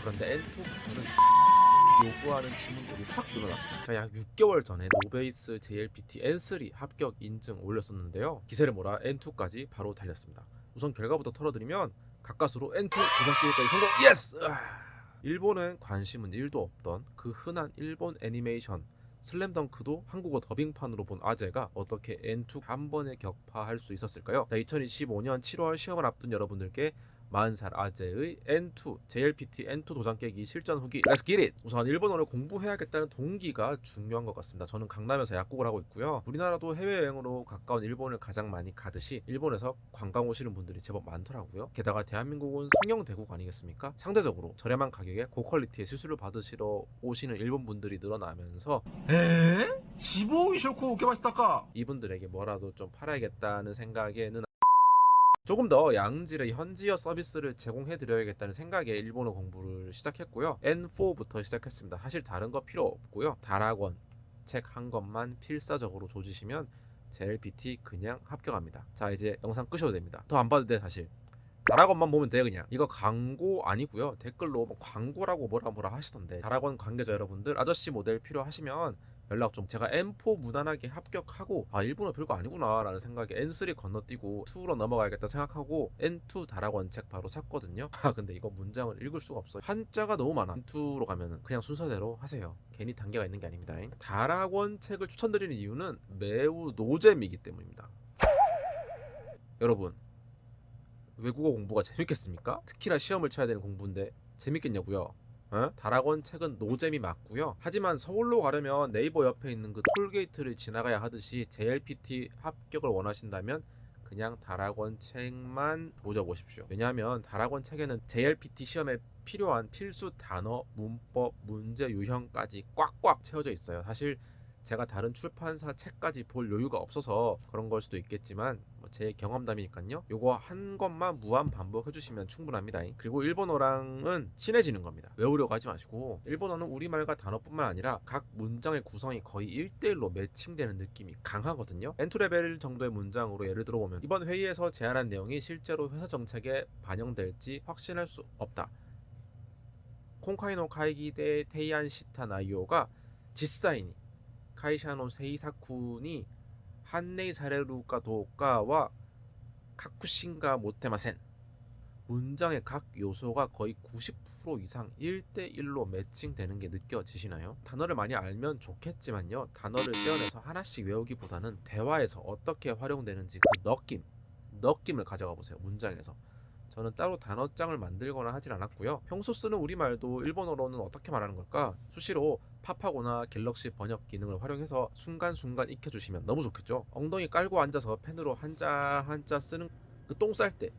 그런데 N2부터는 요구하는 지문들이 확 늘어납니다. 제가 약 6개월 전에 노베이스 JLPT N3 합격 인증 올렸었는데요. 기세를 몰아 N2까지 바로 달렸습니다. 우선 결과부터 털어드리면 가까스로 N2 도전기까지 성공! 예스! 일본엔 관심은 1도 없던 그 흔한 일본 애니메이션 슬램덩크도 한국어 더빙판으로 본 아재가 어떻게 N2 한 번에 격파할 수 있었을까요? 자, 2025년 7월 시험을 앞둔 여러분들께 40살 아재의 N2 JLPT N2 도장 깨기 실전 후기 Let's get it! 우선 일본어를 공부해야겠다는 동기가 중요한 것 같습니다. 저는 강남에서 약국을 하고 있고요. 우리나라도 해외여행으로 가까운 일본을 가장 많이 가듯이 일본에서 관광 오시는 분들이 제법 많더라고요. 게다가 대한민국은 성형 대국 아니겠습니까? 상대적으로 저렴한 가격에 고퀄리티의 시술을 받으시러 오시는 일본 분들이 늘어나면서 이분들에게 뭐라도 좀 팔아야겠다는 생각에는 조금 더 양질의 현지어 서비스를 제공해드려야겠다는 생각에 일본어 공부를 시작했고요. N4부터 시작했습니다. 사실 다른 거 필요 없고요. 다락원 책 한 권만 필사적으로 조지시면 JLPT 그냥 합격합니다. 자, 이제 영상 끄셔도 됩니다. 더 안 봐도 돼. 사실 다락원만 보면 돼. 그냥 이거 광고 아니고요. 댓글로 뭐 광고라고 뭐라 하시던데, 다락원 관계자 여러분들 아저씨 모델 필요하시면 연락 좀. 제가 M4 무난하게 합격하고 일본어 별거 아니구나 라는 생각에 N3 건너뛰고 2로 넘어가야겠다 생각하고 N2 다락원 책 바로 샀거든요. 근데 이거 문장을 읽을 수가 없어요. 한자가 너무 많아. N2로 가면은 그냥 순서대로 하세요. 괜히 단계가 있는 게 아닙니다. 다락원 책을 추천드리는 이유는 매우 노잼이기 때문입니다. 여러분, 외국어 공부가 재밌겠습니까? 특히나 시험을 쳐야 되는 공부인데 재밌겠냐고요? 다락원 책은 노잼이 맞고요. 하지만 서울로 가려면 네이버 옆에 있는 그 톨게이트를 지나가야 하듯이 JLPT 합격을 원하신다면 그냥 다락원 책만 보셔보십시오. 왜냐하면 다락원 책에는 JLPT 시험에 필요한 필수 단어, 문법, 문제 유형까지 꽉꽉 채워져 있어요. 사실 제가 다른 출판사 책까지 볼 여유가 없어서 그런 걸 수도 있겠지만 제 경험담이니까요. 요거 한 것만 무한 반복해주시면 충분합니다. 그리고 일본어랑은 친해지는 겁니다. 외우려고 하지 마시고, 일본어는 우리말과 단어뿐만 아니라 각 문장의 구성이 거의 1대1로 매칭되는 느낌이 강하거든요. N2 레벨 정도의 문장으로 예를 들어보면 이번 회의에서 제안한 내용이 실제로 회사 정책에 반영될지 확신할 수 없다. 콘카이노 카이기 대 테이안 시타 나이오가 지사이니 카이샤노 세이사쿠니 한네이 사레루가 도가와 카쿠신가 모테마센. 문장의 각 요소가 거의 90% 이상 1대1로 매칭되는 게 느껴지시나요? 단어를 많이 알면 좋겠지만요, 단어를 떼어내서 하나씩 외우기보다는 대화에서 어떻게 활용되는지 그 느낌을 가져가 보세요. 문장에서. 저는 따로 단어장을 만들거나 하진 않았고요. 평소 쓰는 우리말도 일본어로는 어떻게 말하는 걸까? 수시로 팝하거나 갤럭시 번역 기능을 활용해서 순간순간 익혀주시면 너무 좋겠죠. 엉덩이 깔고 앉아서 펜으로 한자 한자 쓰는 그 똥 쌀 때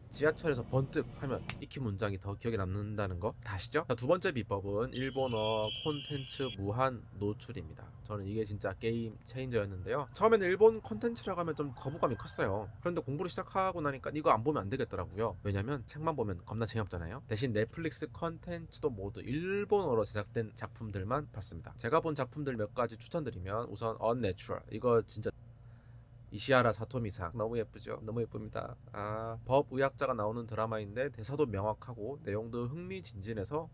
지하철에서 번뜩 하면 익힌 문장이 더 기억에 남는다는 거 다 아시죠? 자, 두 번째 비법은 일본어 콘텐츠 무한 노출입니다. 저는 이게 진짜 게임 체인저였는데요. 처음에는 일본 콘텐츠라고 하면 좀 거부감이 컸어요. 그런데 공부를 시작하고 나니까 이거 안 보면 안 되겠더라고요. 왜냐면 책만 보면 겁나 재미없잖아요. 대신 넷플릭스 콘텐츠도 모두 일본어로 제작된 작품들만 봤습니다. 제가 본 작품들 몇 가지 추천드리면, 우선 Unnatural, 이거 진짜 이시하라 사토미상 너무 예쁘죠? 너무 예쁩니다. 법의학자가 나오는 드라마인데 대사도 명확하고 내용도 흥미진진해서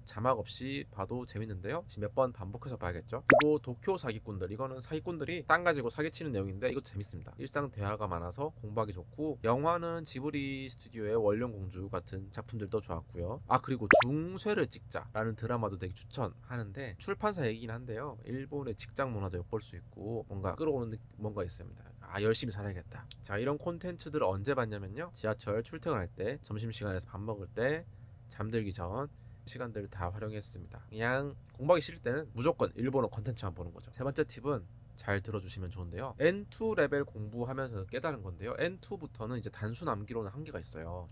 자막 없이 봐도 재밌는데요. 지금 몇 번 반복해서 봐야겠죠. 그리고 도쿄 사기꾼들, 이거는 사기꾼들이 땅 가지고 사기치는 내용인데 이것도 재밌습니다. 일상 대화가 많아서 공부하기 좋고, 영화는 지브리 스튜디오의 원령공주 같은 작품들도 좋았고요. 그리고 중쇠를 찍자라는 드라마도 되게 추천하는데, 출판사 얘기긴 한데요, 일본의 직장 문화도 엿볼 수 있고 뭔가 끌어오는 뭔가 있습니다. 열심히 살아야겠다. 자, 이런 콘텐츠들을 언제 봤냐면요, 지하철 출퇴근할 때, 점심시간에서 밥 먹을 때, 잠들기 전 시간들을 다 활용했습니다. 그냥 공부하기 싫을 때는 무조건 일본어 콘텐츠만 보는 거죠. 세 번째 팁은 잘 들어주시면 좋은데요, N2 레벨 공부하면서 깨달은 건데요, N2부터는 이제 단순 암기로는 한계가 있어요.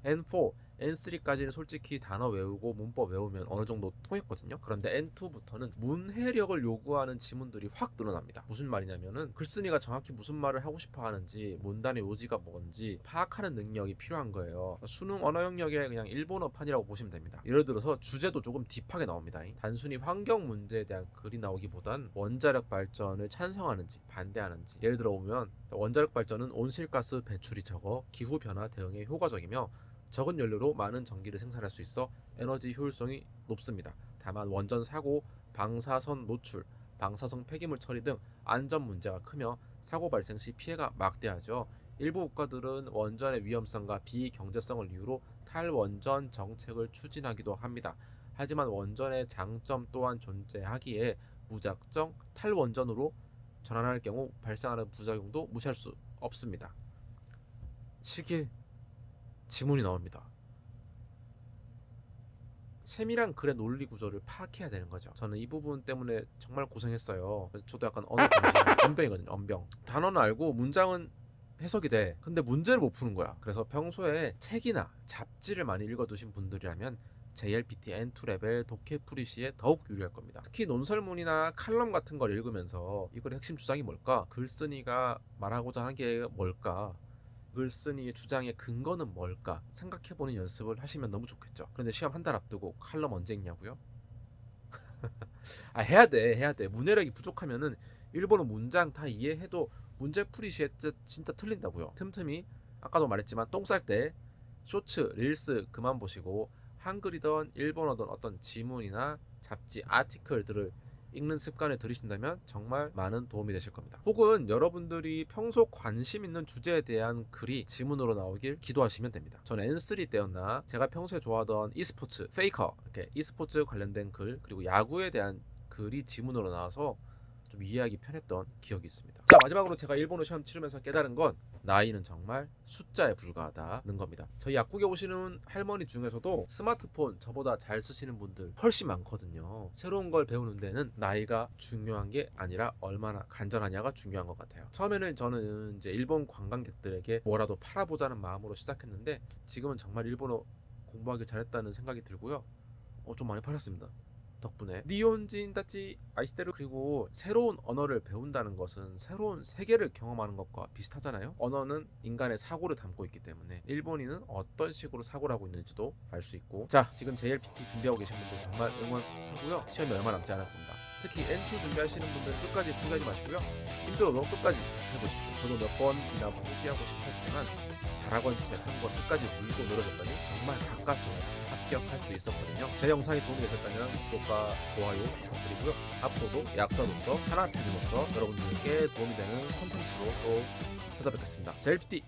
N4, N3까지는 솔직히 단어 외우고 문법 외우면 어느 정도 통했거든요. 그런데 N2부터는 문해력을 요구하는 지문들이 확 늘어납니다. 무슨 말이냐면은 글쓴이가 정확히 무슨 말을 하고 싶어 하는지, 문단의 요지가 뭔지 파악하는 능력이 필요한 거예요. 수능 언어 영역의 그냥 일본어판이라고 보시면 됩니다. 예를 들어서 주제도 조금 딥하게 나옵니다. 단순히 환경 문제에 대한 글이 나오기보단 원자력 발전을 찬성하는지 반대하는지. 예를 들어 보면 원자력 발전은 온실가스 배출이 적어 기후변화 대응에 효과적이며 적은 연료로 많은 전기를 생산할 수 있어 에너지 효율성이 높습니다. 다만 원전 사고, 방사선 노출, 방사성 폐기물 처리 등 안전 문제가 크며 사고 발생 시 피해가 막대하죠. 일부 국가들은 원전의 위험성과 비경제성을 이유로 탈원전 정책을 추진하기도 합니다. 하지만 원전의 장점 또한 존재하기에 무작정 탈원전으로 전환할 경우 발생하는 부작용도 무시할 수 없습니다. 시기에 지문이 나옵니다. 세밀한 글의 논리 구조를 파악해야 되는 거죠. 저는 이 부분 때문에 정말 고생했어요. 그래서 저도 약간 언어 병신, 언병이거든요. 언병. 단어는 알고 문장은 해석이 돼. 근데 문제를 못 푸는 거야. 그래서 평소에 책이나 잡지를 많이 읽어두신 분들이라면 JLPT N2 레벨 독해풀이 시에 더욱 유리할 겁니다. 특히 논설문이나 칼럼 같은 걸 읽으면서 이걸 핵심 주장이 뭘까? 글쓴이가 말하고자 하는 게 뭘까? 글쓴이의 주장의 근거는 뭘까 생각해보는 연습을 하시면 너무 좋겠죠. 그런데 시험 한 달 앞두고 칼럼 언제 읽냐고요? 해야 돼. 문해력이 부족하면은 일본어 문장 다 이해해도 문제풀이 시에 진짜 틀린다고요. 틈틈이 아까도 말했지만 똥 쌀 때 쇼츠, 릴스 그만 보시고 한글이든 일본어든 어떤 지문이나 잡지, 아티클들을 읽는 습관을 들이신다면 정말 많은 도움이 되실 겁니다. 혹은 여러분들이 평소 관심 있는 주제에 대한 글이 지문으로 나오길 기도하시면 됩니다. 저는 N3 때였나 제가 평소에 좋아하던 e스포츠, 페이커, 이렇게 e스포츠 관련된 글 그리고 야구에 대한 글이 지문으로 나와서 좀 이해하기 편했던 기억이 있습니다. 자, 마지막으로 제가 일본어 시험 치르면서 깨달은 건 나이는 정말 숫자에 불과하다는 겁니다. 저희 약국에 오시는 할머니 중에서도 스마트폰 저보다 잘 쓰시는 분들 훨씬 많거든요. 새로운 걸 배우는 데는 나이가 중요한 게 아니라 얼마나 간절하냐가 중요한 것 같아요. 처음에는 저는 이제 일본 관광객들에게 뭐라도 팔아보자는 마음으로 시작했는데 지금은 정말 일본어 공부하기 잘했다는 생각이 들고요. 좀 많이 팔았습니다. 덕분에 니혼진 다치 아이스테르. 그리고 새로운 언어를 배운다는 것은 새로운 세계를 경험하는 것과 비슷하잖아요. 언어는 인간의 사고를 담고 있기 때문에 일본인은 어떤 식으로 사고를 하고 있는지도 알 수 있고. 자, 지금 JLPT 준비하고 계신 분들 정말 응원하고요. 시험이 얼마 남지 않았습니다. 특히 N2 준비하시는 분들은 끝까지 포기하지 마시고요. 힘들어도 끝까지 해보십시오. 저도 몇 번이나 포기하고 싶어 했지만 다락원 책 한 권 끝까지 물고 늘어졌더니 정말 가까스로 합격할 수 있었거든요. 제 영상이 도움이 되셨다면 구독과 좋아요 부탁드리고요. 앞으로도 약사로서 하나태교로서 여러분들께 도움이 되는 콘텐츠로 또 찾아뵙겠습니다. JLPT